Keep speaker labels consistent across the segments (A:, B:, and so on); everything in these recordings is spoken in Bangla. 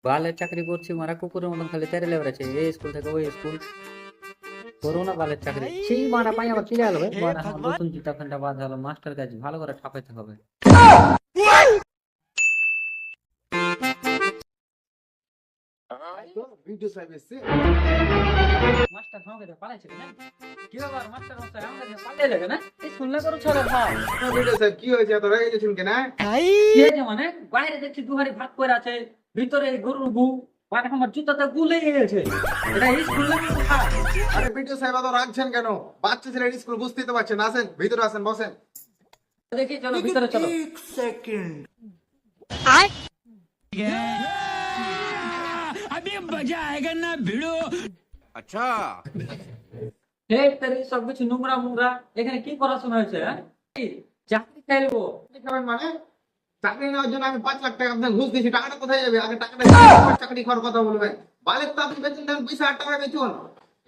A: বালের চাকরি করছি মারা কুকুরের মতন খালি তেরে লেবরেছে এই স্কুল থেকে ওই স্কুল করো না বালের চাকরি সেই মারা পাই আবার ফিরে আলো মারা আমার নতুন জুতা ফ্যানটা বাঁধা হলো মাস্টার কাছে ভালো করে ঠাপাইতে হবে মাস্টার আমাকে পালাইছে কেন কি ব্যাপার মাস্টার মশাই আমাকে পালিয়ে লাগে না এই শুনলে করো ছড়া ভাই
B: কি হয়েছে এত রেগে গেছেন কেন?
A: কি হয়েছে মানে বাইরে দেখছি দুহারি ভাগ করে আছে ভিতরে গরুর গু মানে আমার জুতাতে গুলে গেছে এটা স্কুল না কোথায়
B: আরে বিটু সাহেব এত রাখছেন কেন? বাচ্চা ছেলের স্কুল বুঝতেই তো পারছেন। আসেন ভিতরে আসেন, বসেন।
A: দেখি চলো ভিতরে চলো
B: আচ্ছা,
A: হে তেরি সব কিছু নোংরা মুংরা এখানে কি পড়াশোনা হয়েছে হ্যাঁ এই, চাকরি খেলবো
B: কি খাবেন মানে? চাকরি নেওয়ার জন্য আমি 5 লাখ টাকা আপনার ঘুষ দিয়েছি। টাকাটা কোথায় যাবে? আগে টাকাটা দিয়ে তারপর চাকরি করার কথা বলবেন। বালের তো আপনি বেতন দেন 20,000 টাকা বেতন।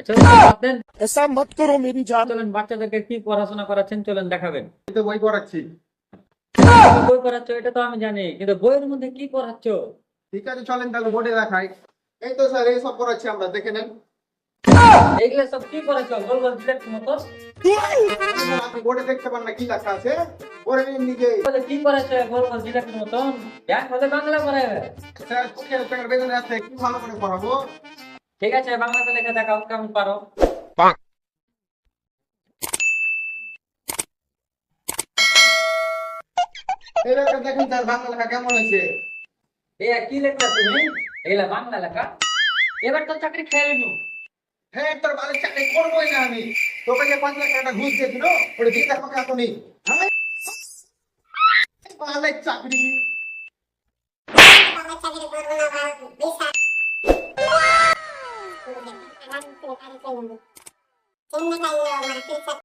A: চলেন
C: ऐसा मत करो मेरी जान।
A: চলেন বাচ্চাদেরকে কি পড়াশোনা করাচ্ছেন চলেন দেখাবেন
B: আমি তো বই পড়াচ্ছি।
A: কি বই পড়াচ্ছ এটা তো আমি জানি কিন্তু বইয়ের মধ্যে কি পড়াচ্ছ
B: ঠিক আছে চলেন তাহলে বোর্ডে দেখাই। এই তো স্যার এই সব পড়াচ্ছি আমরা, দেখে নেন।
A: এগুলো সব কি পড়াচ্ছ গোল গোল প্লেট মতো
B: আপনি বোর্ডে দেখতে পান না কি লেখা আছে? পড়ে নিন নিজে।
A: বলে কি পড়াচ্ছ গোল গোল জিলাপির মতন ব্যাগ হলে বাংলা পড়াবে
B: স্যার 20,000 টাকার বেতন আছে, কি ভালো করে পড়াবো?
A: ঠিক আছে বাংলাতে লেখা দেখাও কেমন পারো
B: এই লেখা দেখেন স্যার, বাংলা লেখা কেমন হয়েছে?
A: এ কি লেখা তুমি এগুলা বাংলা লেখা এবার তো চাকরি খেয়ে নিও
B: হ্যাঁ, তোর বালের চাকরি করবোই না আমি। তোকে যে 5 লাখ টাকা ঘুষ দিয়েছিল ওটা দিয়ে আমাকে এখনই। হ্যাঁ? বালের চাকরি।
D: Wow!